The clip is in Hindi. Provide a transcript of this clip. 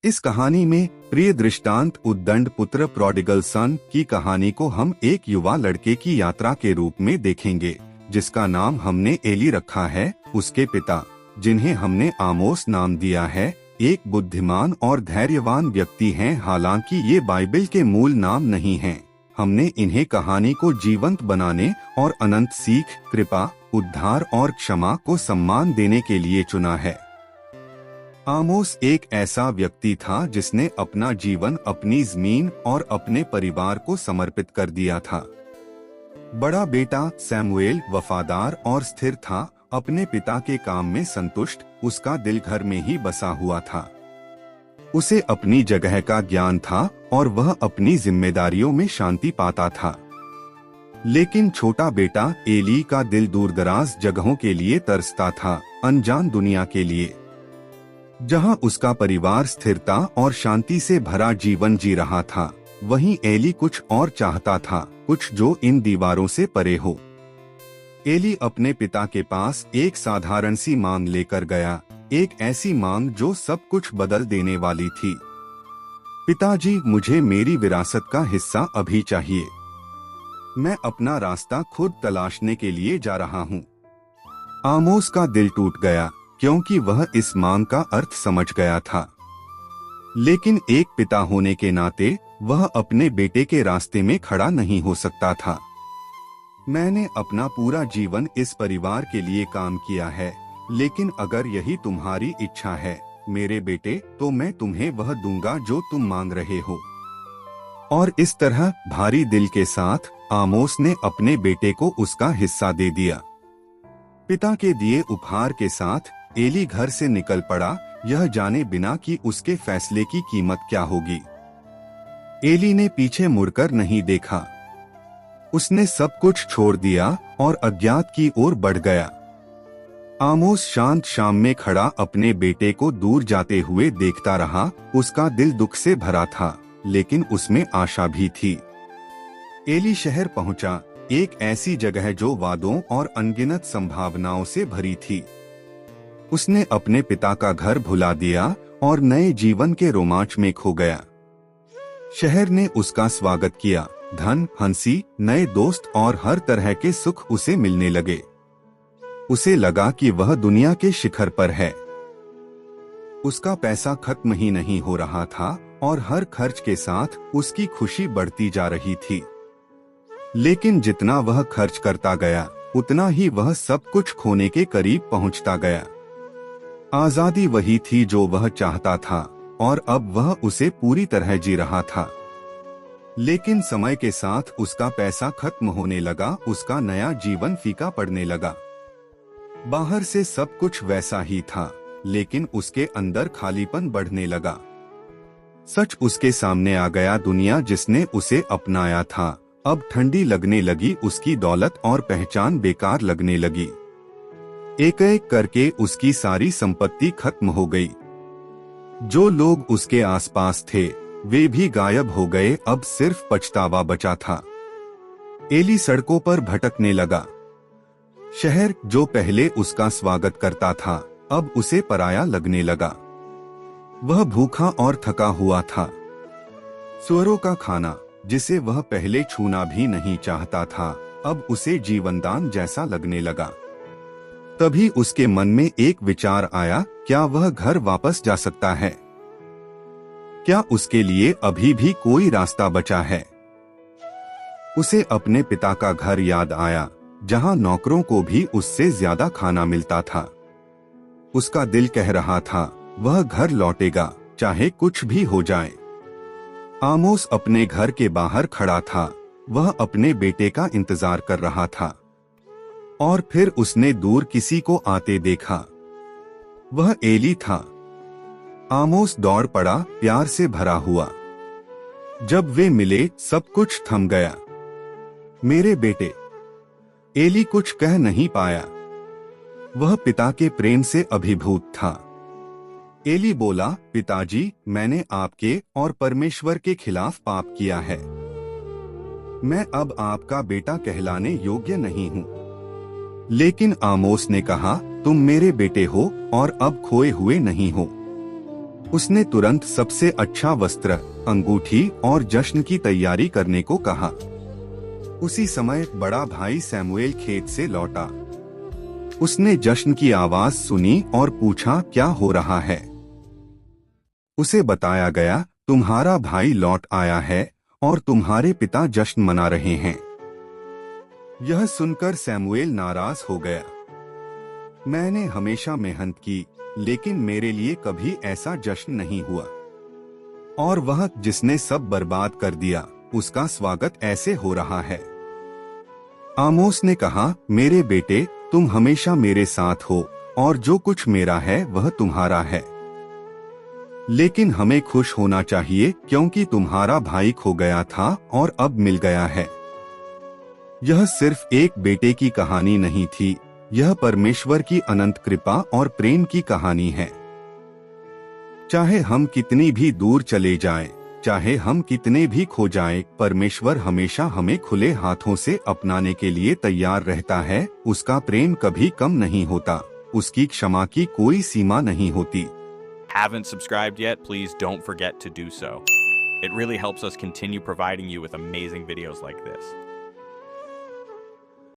इस कहानी में प्रिय दृष्टांत उद्दंड पुत्र प्रोडिगल सन की कहानी को हम एक युवा लड़के की यात्रा के रूप में देखेंगे, जिसका नाम हमने एली रखा है। उसके पिता, जिन्हें हमने आमोस नाम दिया है, एक बुद्धिमान और धैर्यवान व्यक्ति हैं। हालांकि ये बाइबल के मूल नाम नहीं हैं। हमने इन्हें कहानी को जीवंत बनाने और अनंत सीख, कृपा, उद्धार और क्षमा को सम्मान देने के लिए चुना है। आमोस एक ऐसा व्यक्ति था जिसने अपना जीवन अपनी जमीन और अपने परिवार को समर्पित कर दिया था। बड़ा बेटा सैमुएल वफादार और स्थिर था, अपने पिता के काम में संतुष्ट, उसका दिल घर में ही बसा हुआ था। उसे अपनी जगह का ज्ञान था और वह अपनी जिम्मेदारियों में शांति पाता था। लेकिन छोटा बेटा एली का दिल दूरदराज जगहों के लिए तरसता था, अनजान दुनिया के लिए, जहां उसका परिवार स्थिरता और शांति से भरा जीवन जी रहा था। वहीं एली कुछ और चाहता था, कुछ जो इन दीवारों से परे हो। एली अपने पिता के पास एक साधारण सी मांग लेकर गया, एक ऐसी मांग जो सब कुछ बदल देने वाली थी। पिताजी, मुझे मेरी विरासत का हिस्सा अभी चाहिए। मैं अपना रास्ता खुद तलाशने के लिए जा रहा हूँ। आमोस का दिल टूट गया, क्योंकि वह इस मांग का अर्थ समझ गया था। लेकिन एक पिता होने के नाते वह अपने बेटे के रास्ते में खड़ा नहीं हो सकता था। मैंने अपना पूरा जीवन इस परिवार के लिए काम किया है, लेकिन अगर यही तुम्हारी इच्छा है मेरे बेटे, तो मैं तुम्हें वह दूंगा जो तुम मांग रहे हो। और इस तरह भारी दिल के साथ आमोस ने अपने बेटे को उसका हिस्सा दे दिया। पिता के दिए उपहार के साथ एली घर से निकल पड़ा, यह जाने बिना कि उसके फैसले की कीमत क्या होगी। एली ने पीछे मुड़कर नहीं देखा। उसने सब कुछ छोड़ दिया और अज्ञात की ओर बढ़ गया। आमोस शांत शाम में खड़ा अपने बेटे को दूर जाते हुए देखता रहा। उसका दिल दुख से भरा था, लेकिन उसमें आशा भी थी। एली शहर पहुंचा, एक ऐसी जगह जो वादों और अनगिनत संभावनाओं से भरी थी। उसने अपने पिता का घर भुला दिया और नए जीवन के रोमांच में खो गया। शहर ने उसका स्वागत किया, धन, हंसी, नए दोस्त और हर तरह के सुख उसे मिलने लगे। उसे लगा कि वह दुनिया के शिखर पर है। उसका पैसा खत्म ही नहीं हो रहा था और हर खर्च के साथ उसकी खुशी बढ़ती जा रही थी। लेकिन जितना वह खर्च करता गया, उतना ही वह सब कुछ खोने के करीब पहुंचता गया। आजादी वही थी जो वह चाहता था और अब वह उसे पूरी तरह जी रहा था। लेकिन समय के साथ उसका पैसा खत्म होने लगा, उसका नया जीवन फीका पड़ने लगा। बाहर से सब कुछ वैसा ही था, लेकिन उसके अंदर खालीपन बढ़ने लगा। सच उसके सामने आ गया, दुनिया जिसने उसे अपनाया था अब ठंडी लगने लगी। उसकी दौलत और पहचान बेकार लगने लगी। एक एक करके उसकी सारी संपत्ति खत्म हो गई। जो लोग उसके आसपास थे वे भी गायब हो गए। अब सिर्फ पछतावा बचा था। एली सड़कों पर भटकने लगा। शहर जो पहले उसका स्वागत करता था अब उसे पराया लगने लगा। वह भूखा और थका हुआ था। सुअरों का खाना, जिसे वह पहले छूना भी नहीं चाहता था, अब उसे जीवनदान जैसा लगने लगा। तभी उसके मन में एक विचार आया, क्या वह घर वापस जा सकता है? क्या उसके लिए अभी भी कोई रास्ता बचा है? उसे अपने पिता का घर याद आया, जहां नौकरों को भी उससे ज्यादा खाना मिलता था। उसका दिल कह रहा था, वह घर लौटेगा, चाहे कुछ भी हो जाए। आमोस अपने घर के बाहर खड़ा था। वह अपने बेटे का इंतजार कर रहा था। और फिर उसने दूर किसी को आते देखा। वह एली था। आमोस दौड़ पड़ा, प्यार से भरा हुआ। जब वे मिले सब कुछ थम गया। मेरे बेटे, एली कुछ कह नहीं पाया। वह पिता के प्रेम से अभिभूत था। एली बोला, पिताजी, मैंने आपके और परमेश्वर के खिलाफ पाप किया है। मैं अब आपका बेटा कहलाने योग्य नहीं हूँ। लेकिन आमोस ने कहा, तुम मेरे बेटे हो और अब खोए हुए नहीं हो। उसने तुरंत सबसे अच्छा वस्त्र, अंगूठी और जश्न की तैयारी करने को कहा। उसी समय बड़ा भाई सैमुएल खेत से लौटा। उसने जश्न की आवाज सुनी और पूछा, क्या हो रहा है? उसे बताया गया, तुम्हारा भाई लौट आया है और तुम्हारे पिता जश्न मना रहे हैं। यह सुनकर सैमुएल नाराज हो गया। मैंने हमेशा मेहनत की, लेकिन मेरे लिए कभी ऐसा जश्न नहीं हुआ, और वह जिसने सब बर्बाद कर दिया, उसका स्वागत ऐसे हो रहा है। आमोस ने कहा, मेरे बेटे, तुम हमेशा मेरे साथ हो और जो कुछ मेरा है वह तुम्हारा है। लेकिन हमें खुश होना चाहिए क्योंकि तुम्हारा भाई खो गया था और अब मिल गया है। यह सिर्फ एक बेटे की कहानी नहीं थी, यह परमेश्वर की अनंत कृपा और प्रेम की कहानी है। चाहे हम कितनी भी दूर चले जाएं, चाहे हम कितने भी खो जाएं, परमेश्वर हमेशा हमें खुले हाथों से अपनाने के लिए तैयार रहता है। उसका प्रेम कभी कम नहीं होता, उसकी क्षमा की कोई सीमा नहीं होती। Haven't subscribed yet? Please don't forget to do so. It really helps us continue providing you with amazing videos like this.